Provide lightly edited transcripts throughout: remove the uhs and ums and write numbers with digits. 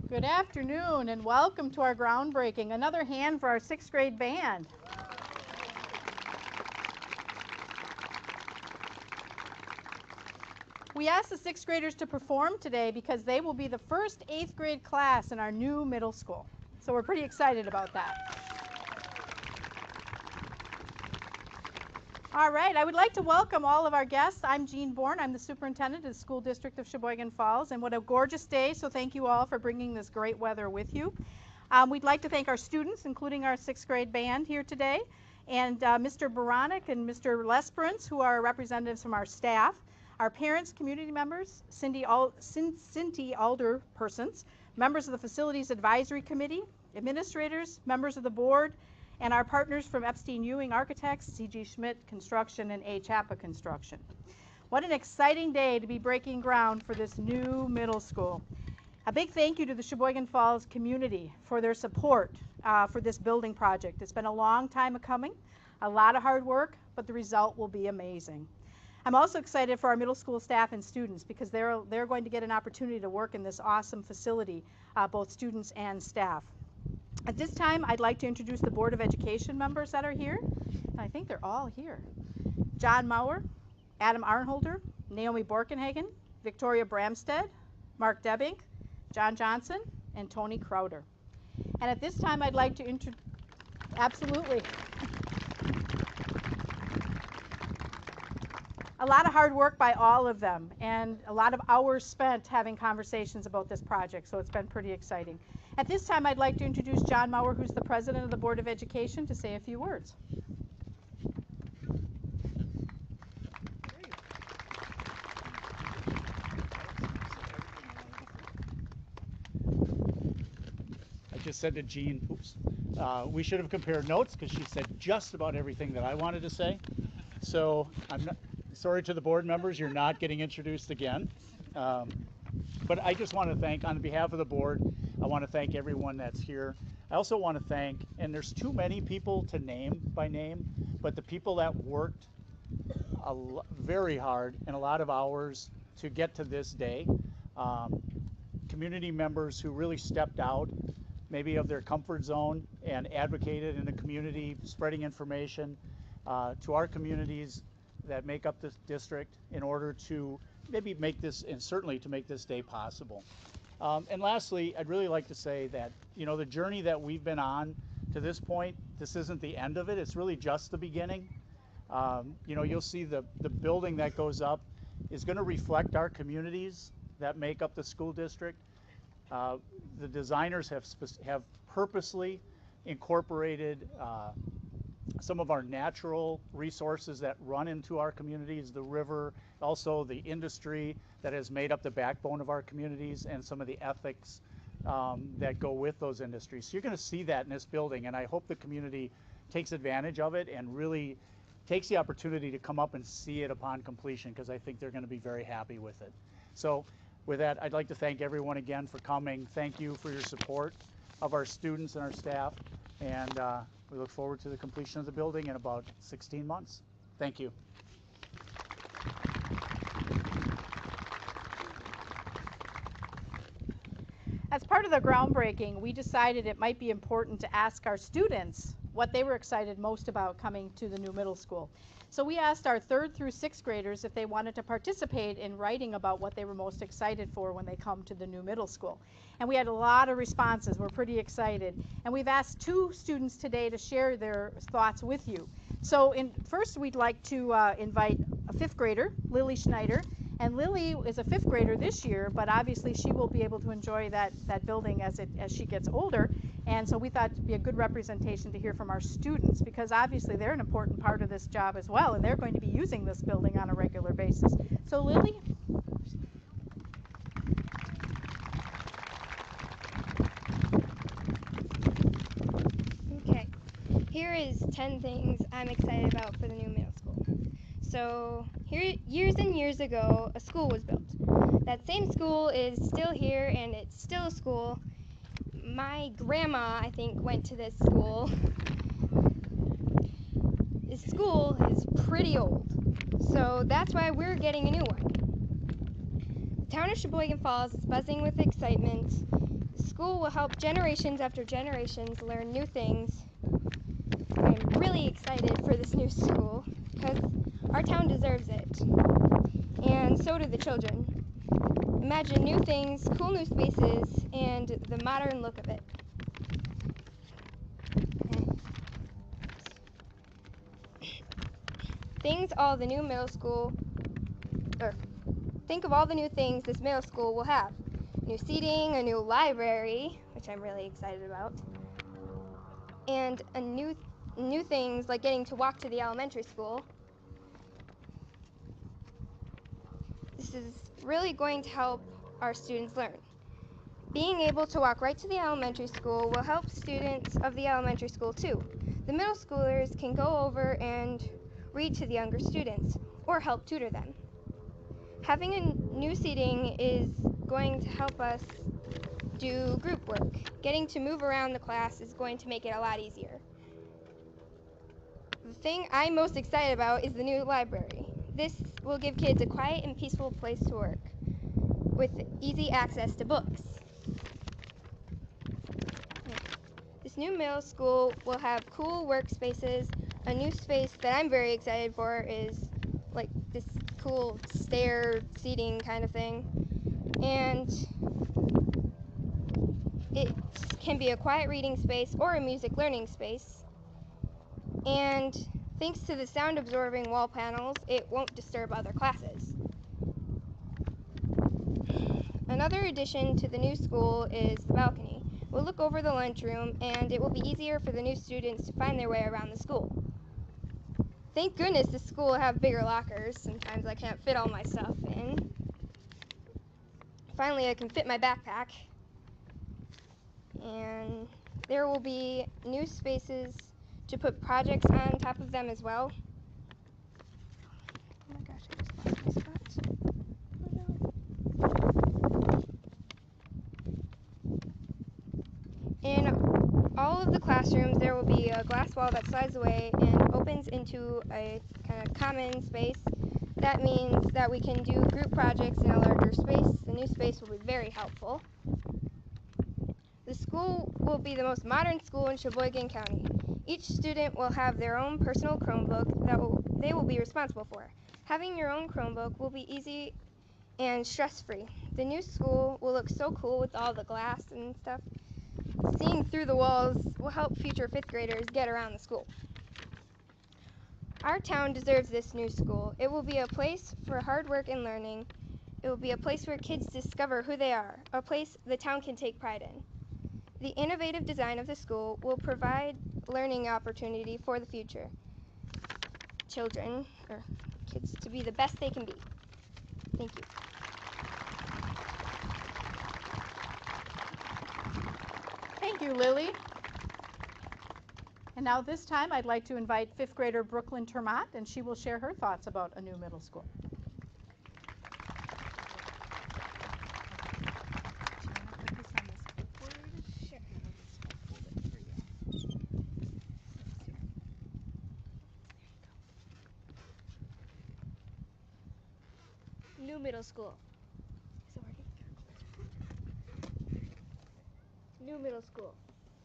Good afternoon and welcome to our groundbreaking. Another hand for our 6th grade band. We asked the 6th graders to perform today because they will be the first 8th grade class in our new middle school. So we're pretty excited about that. All right, I would like to welcome all of our guests. I'm Jean Bourne. I'm the superintendent of the School District of Sheboygan Falls, and what a gorgeous day, so thank you all for bringing this great weather with you. We'd like to thank our students, including our 6th grade band here today, and Mr. Baranek and Mr. Lesperance, who are representatives from our staff, our parents, community members, Cindy Alderpersons, members of the Facilities Advisory Committee, administrators, members of the board, and our partners from Epstein Ewing Architects, C.G. Schmidt Construction, and A. Chappa Construction. What an exciting day to be breaking ground for this new middle school. A big thank you to the Sheboygan Falls community for their support for this building project. It's been a long time coming, a lot of hard work, but the result will be amazing. I'm also excited for our middle school staff and students because they're going to get an opportunity to work in this awesome facility, both students and staff. At this time, I'd like to introduce the Board of Education members that are here. I think they're all here. John Maurer, Adam Arnholder, Naomi Borkenhagen, Victoria Bramstead, Mark Debbink, John Johnson, and Tony Crowder. And at this time, I'd like to introduce, absolutely. A lot of hard work by all of them, and a lot of hours spent having conversations about this project, so it's been pretty exciting. At this time, I'd like to introduce John Maurer, who's the president of the Board of Education, to say a few words. I just said to Jean, oops, we should have compared notes because she said just about everything that I wanted to say. So I'm not, sorry to the board members, you're not getting introduced again. But I just want to thank, on behalf of the board, I want to thank everyone that's here. I also want to thank, and there's too many people to name by name, but the people that worked very hard and a lot of hours to get to this day. Community members who really stepped out maybe of their comfort zone and advocated in the community, spreading information to our communities that make up this district in order to maybe make this, and certainly to make this day possible. And lastly, I'd really like to say that, you know, the journey that we've been on to this point, this isn't the end of it, it's really just the beginning. You know, you'll see the building that goes up is going to reflect our communities that make up the school district. The designers have purposely incorporated some of our natural resources that run into our communities, the river, also the industry that has made up the backbone of our communities, and some of the ethics that go with those industries. So you're going to see that in this building, and I hope the community takes advantage of it and really takes the opportunity to come up and see it upon completion, because I think they're going to be very happy with it. So with that, I'd like to thank everyone again for coming. Thank you for your support of our students and our staff, and we look forward to the completion of the building in about 16 months. Thank you. As part of the groundbreaking, we decided it might be important to ask our students what they were excited most about coming to the new middle school. So we asked our 3rd through 6th graders if they wanted to participate in writing about what they were most excited for when they come to the new middle school. And we had a lot of responses. We're pretty excited. And we've asked 2 students today to share their thoughts with you. So first, we'd like to invite a 5th grader, Lily Schneider. And Lily is a 5th grader this year, but obviously she will be able to enjoy that building as she gets older. And so we thought it'd be a good representation to hear from our students, because obviously they're an important part of this job as well, and they're going to be using this building on a regular basis. So Lily? Okay, here is 10 things I'm excited about for the new middle school. So here, years and years ago, a school was built. That same school is still here, and it's still a school. My grandma, I think, went to this school. This school is pretty old, so that's why we're getting a new one. The town of Sheboygan Falls is buzzing with excitement. The school will help generations after generations learn new things. I'm really excited for this new school, because our town deserves it, and so do the children. Imagine new things, cool new spaces, and the modern look of it. Think of all the new things this middle school will have. New seating, a new library, which I'm really excited about, and new things like getting to walk to the elementary school. This is really going to help our students learn. Being able to walk right to the elementary school will help students of the elementary school too. The middle schoolers can go over and read to the younger students or help tutor them. Having a new seating is going to help us do group work. Getting to move around the class is going to make it a lot easier. The thing I'm most excited about is the new library. This will give kids a quiet and peaceful place to work with easy access to books. This new middle school will have cool workspaces. A new space that I'm very excited for is like this cool stair seating kind of thing. And it can be a quiet reading space or a music learning space. And thanks to the sound absorbing wall panels, it won't disturb other classes. Another addition to the new school is the balcony. We'll look over the lunchroom, and it will be easier for the new students to find their way around the school. Thank goodness this school will have bigger lockers. Sometimes I can't fit all my stuff in. Finally, I can fit my backpack. And there will be new spaces to put projects on top of them as well. Oh my gosh, I just lost my spot. And of the classrooms, there will be a glass wall that slides away and opens into a kind of common space. That means that we can do group projects in a larger space. The new space will be very helpful. The school will be the most modern school in Sheboygan County. Each student will have their own personal Chromebook that they will be responsible for. Having your own Chromebook will be easy and stress-free. The new school will look so cool with all the glass and stuff. Seeing through the walls will help future 5th graders get around the school. Our town deserves this new school. It will be a place for hard work and learning. It will be a place where kids discover who they are, a place the town can take pride in. The innovative design of the school will provide learning opportunity for the future children, or kids, to be the best they can be. Thank you. Thank you, Lily. And now this time I'd like to invite 5th grader Brooklyn Termott, and she will share her thoughts about a new middle school. New middle school. New middle school.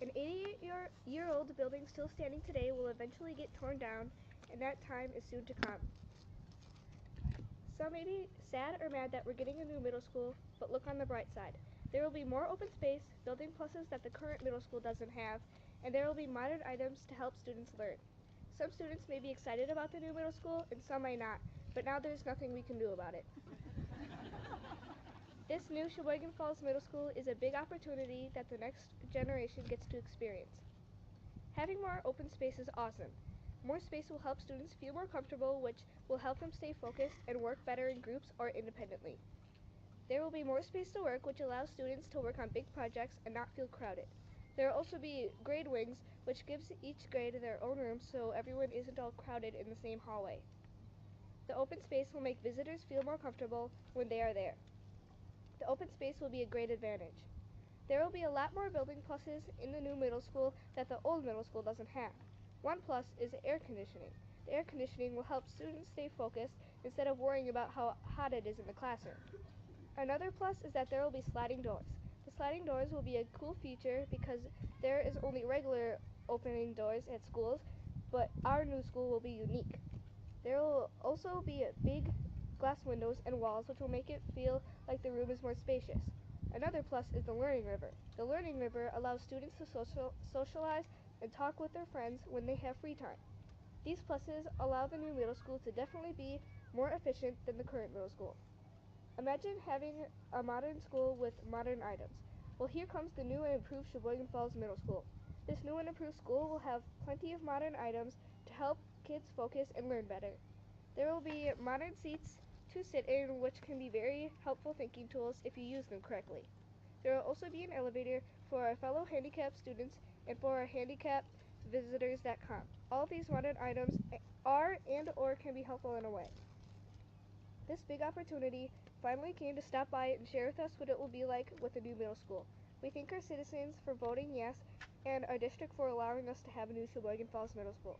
An 88-year-old building still standing today will eventually get torn down, and that time is soon to come. Some may be sad or mad that we're getting a new middle school, but look on the bright side. There will be more open space, building pluses that the current middle school doesn't have, and there will be modern items to help students learn. Some students may be excited about the new middle school, and some may not, but now there's nothing we can do about it. This new Sheboygan Falls Middle School is a big opportunity that the next generation gets to experience. Having more open space is awesome. More space will help students feel more comfortable, which will help them stay focused and work better in groups or independently. There will be more space to work, which allows students to work on big projects and not feel crowded. There will also be grade wings, which gives each grade their own room so everyone isn't all crowded in the same hallway. The open space will make visitors feel more comfortable when they are there. The open space will be a great advantage. There will be a lot more building pluses in the new middle school that the old middle school doesn't have. One plus is air conditioning. The air conditioning will help students stay focused instead of worrying about how hot it is in the classroom. Another plus is that there will be sliding doors. The sliding doors will be a cool feature because there is only regular opening doors at schools, but our new school will be unique. There will also be big glass windows and walls, which will make it feel like the room is more spacious. Another plus is the learning river. The learning river allows students to socialize and talk with their friends when they have free time. These pluses allow the new middle school to definitely be more efficient than the current middle school. Imagine having a modern school with modern items. Well, here comes the new and improved Sheboygan Falls Middle School. This new and improved school will have plenty of modern items to help kids focus and learn better. There will be modern seats to sit in, which can be very helpful thinking tools if you use them correctly. There will also be an elevator for our fellow handicapped students and for our handicapped visitors that come. All these modern items are and or can be helpful in a way. This big opportunity finally came to stop by and share with us what it will be like with the new middle school. We thank our citizens for voting yes and our district for allowing us to have a new Sheboygan Falls Middle School.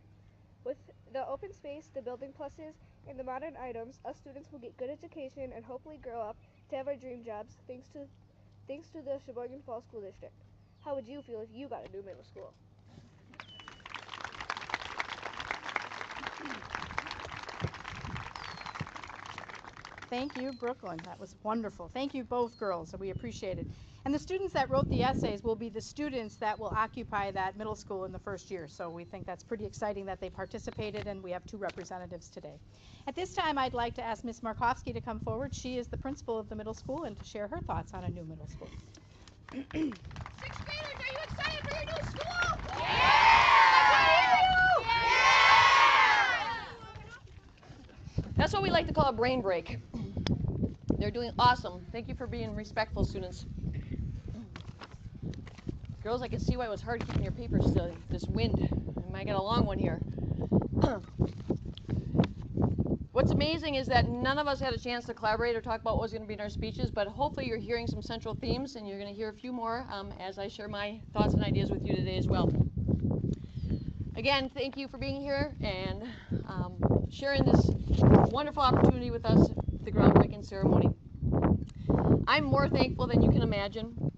With the open space, the building pluses, and the modern items, us students will get good education and hopefully grow up to have our dream jobs thanks to the Sheboygan Falls School District. How would you feel if you got a new middle school? Thank you, Brooklyn. That was wonderful. Thank you both girls. We appreciate it. And the students that wrote the essays will be the students that will occupy that middle school in the first year. So we think that's pretty exciting that they participated, and we have 2 representatives today. At this time, I'd like to ask Ms. Markowski to come forward. She is the principal of the middle school, and to share her thoughts on a new middle school. 6th graders, are you excited for your new school? That's what we like to call a brain break. They're doing awesome. Thank you for being respectful, students. Girls, I can see why it was hard keeping your papers still. This wind. I might get a long one here. What's amazing is that none of us had a chance to collaborate or talk about what was going to be in our speeches, but hopefully you're hearing some central themes, and you're going to hear a few more as I share my thoughts and ideas with you today as well. Again, thank you for being here and sharing this wonderful opportunity with us at the groundbreaking ceremony. I'm more thankful than you can imagine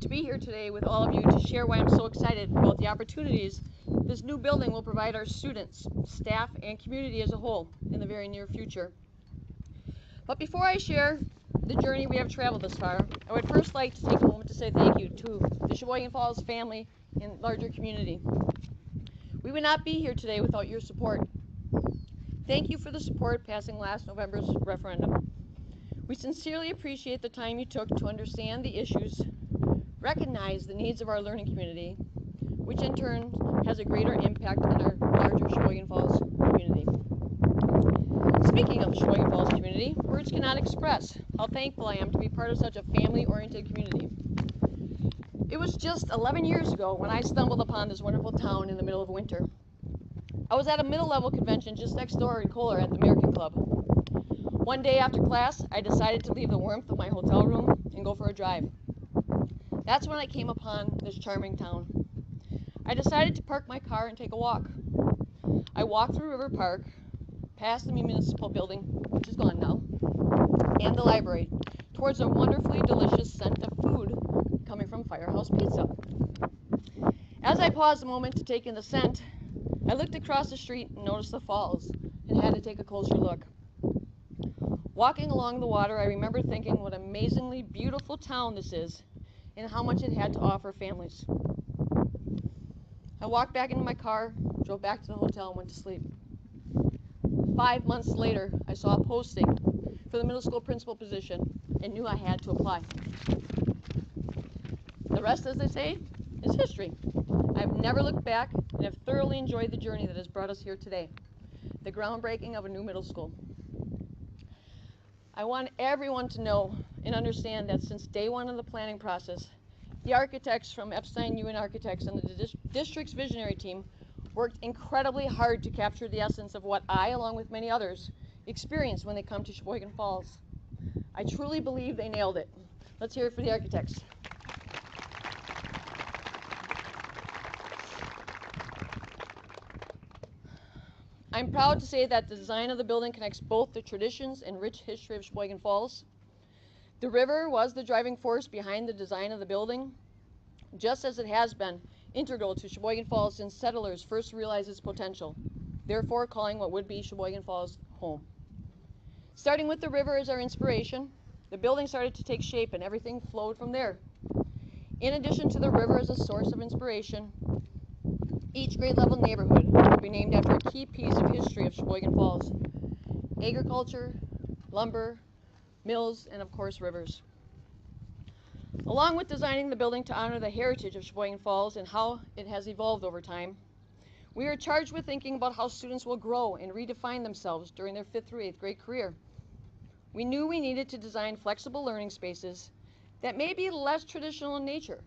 to be here today with all of you to share why I'm so excited about the opportunities this new building will provide our students, staff, and community as a whole in the very near future. But before I share the journey we have traveled this far, I would first like to take a moment to say thank you to the Sheboygan Falls family and larger community. We would not be here today without your support. Thank you for the support passing last November's referendum. We sincerely appreciate the time you took to understand the issues, recognize the needs of our learning community, which in turn has a greater impact on our larger Sheboygan Falls community. Speaking of the Sheboygan Falls community, words cannot express how thankful I am to be part of such a family-oriented community. It was just 11 years ago when I stumbled upon this wonderful town in the middle of winter. I was at a middle-level convention just next door in Kohler at the American Club. One day after class, I decided to leave the warmth of my hotel room and go for a drive. That's when I came upon this charming town. I decided to park my car and take a walk. I walked through River Park, past the municipal building, which is gone now, and the library, towards a wonderfully delicious scent of food coming from Firehouse Pizza. As I paused a moment to take in the scent, I looked across the street and noticed the falls and had to take a closer look. Walking along the water, I remember thinking what an amazingly beautiful town this is and how much it had to offer families. I walked back into my car, drove back to the hotel, and went to sleep. 5 months later, I saw a posting for the middle school principal position and knew I had to apply. The rest, as they say, is history. I've never looked back and have thoroughly enjoyed the journey that has brought us here today, the groundbreaking of a new middle school. I want everyone to know and understand that since day one of the planning process, the architects from Epstein Ewing Architects and the district's visionary team worked incredibly hard to capture the essence of what I, along with many others, experience when they come to Sheboygan Falls. I truly believe they nailed it. Let's hear it for the architects. I'm proud to say that the design of the building connects both the traditions and rich history of Sheboygan Falls. The river was the driving force behind the design of the building, just as it has been integral to Sheboygan Falls since settlers first realized its potential, therefore calling what would be Sheboygan Falls home. Starting with the river as our inspiration, the building started to take shape and everything flowed from there. In addition to the river as a source of inspiration, each grade level neighborhood will be named after a key piece of history of Sheboygan Falls: agriculture, lumber, mills, and of course rivers. Along with designing the building to honor the heritage of Sheboygan Falls and how it has evolved over time, we are charged with thinking about how students will grow and redefine themselves during their 5th through 8th grade career. We knew we needed to design flexible learning spaces that may be less traditional in nature.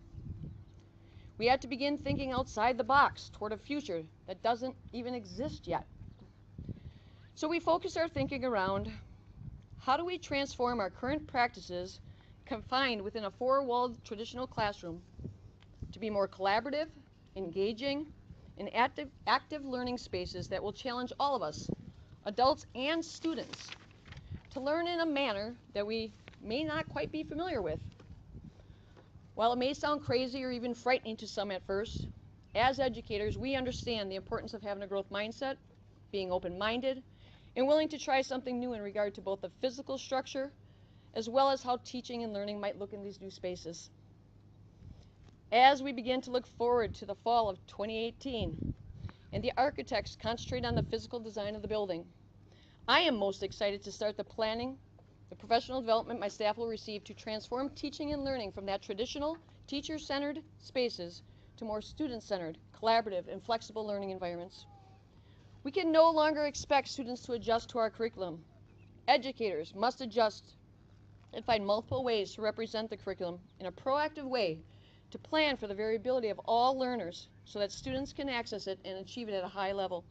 We had to begin thinking outside the box toward a future that doesn't even exist yet. So we focused our thinking around how do we transform our current practices confined within a 4-walled traditional classroom to be more collaborative, engaging, and active learning spaces that will challenge all of us, adults and students, to learn in a manner that we may not quite be familiar with. While it may sound crazy or even frightening to some at first, as educators, we understand the importance of having a growth mindset, being open-minded, and willing to try something new in regard to both the physical structure as well as how teaching and learning might look in these new spaces. As we begin to look forward to the fall of 2018 and the architects concentrate on the physical design of the building, I am most excited to start the planning, the professional development my staff will receive to transform teaching and learning from that traditional teacher-centered spaces to more student-centered, collaborative, and flexible learning environments. We can no longer expect students to adjust to our curriculum. Educators must adjust and find multiple ways to represent the curriculum in a proactive way to plan for the variability of all learners so that students can access it and achieve it at a high level.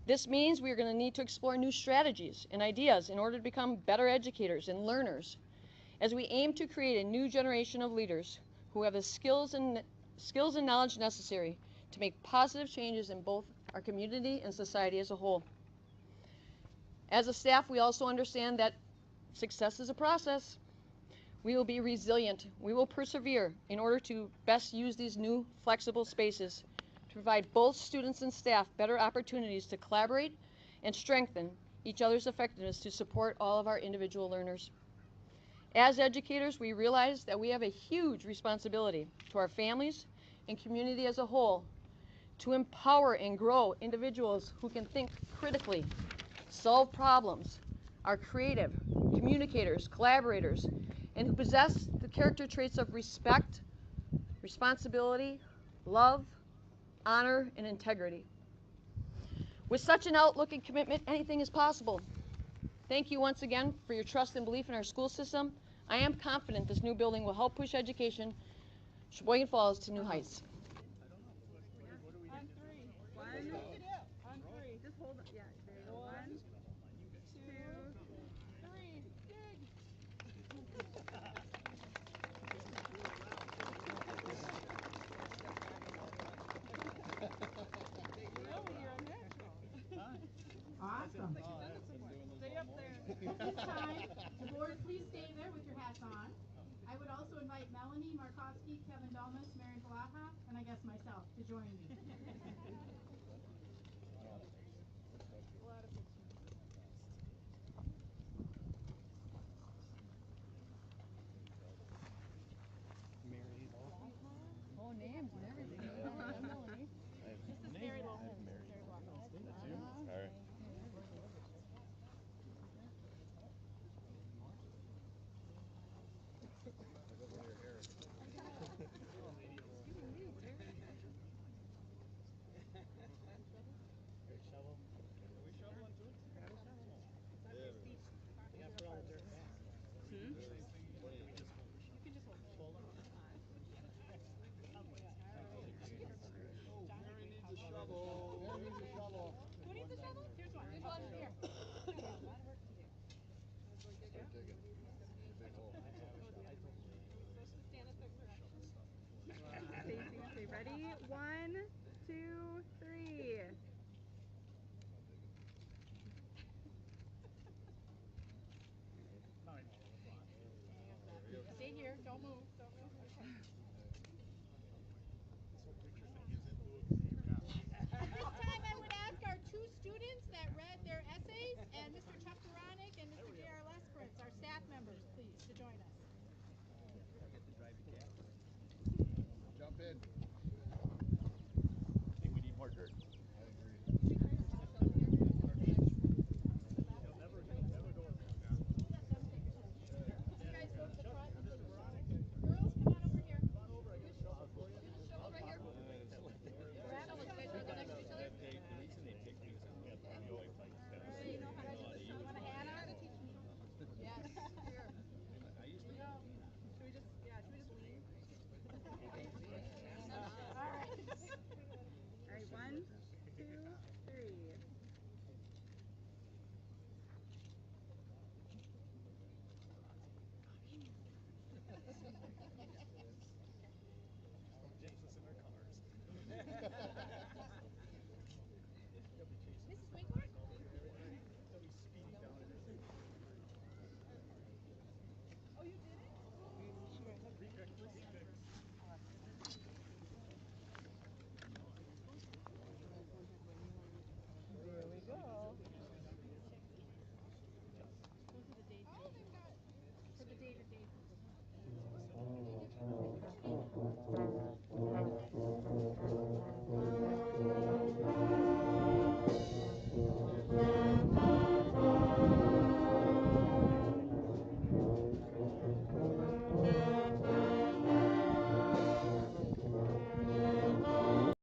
This means we are going to need to explore new strategies and ideas in order to become better educators and learners as we aim to create a new generation of leaders who have the skills and knowledge necessary to make positive changes in both our community and society as a whole. As a staff, we also understand that success is a process. We will be resilient. We will persevere in order to best use these new flexible spaces to provide both students and staff better opportunities to collaborate and strengthen each other's effectiveness to support all of our individual learners. As educators, we realize that we have a huge responsibility to our families and community as a whole to empower and grow individuals who can think critically, solve problems, are creative, communicators, collaborators, and who possess the character traits of respect, responsibility, love, honor, and integrity. With such an outlook and commitment, anything is possible. Thank you once again for your trust and belief in our school system. I am confident this new building will help push education Sheboygan Falls to new heights. On three. One, on three. Just hold it. Yeah, there you go. 1, 2, 3. Dig. Awesome. Stay up there. At this time, the board, please stay there with your hats on. I would also invite Melanie Markowski, Kevin Dalmas, Mary Valaha, and I guess myself to join me. Oh, names and everything. This is Mary Lopez. Who needs a shovel? Here's one. Here's one. Here. A lot of work to do. Supposed to stand at the direction. Stacey, say ready? 1,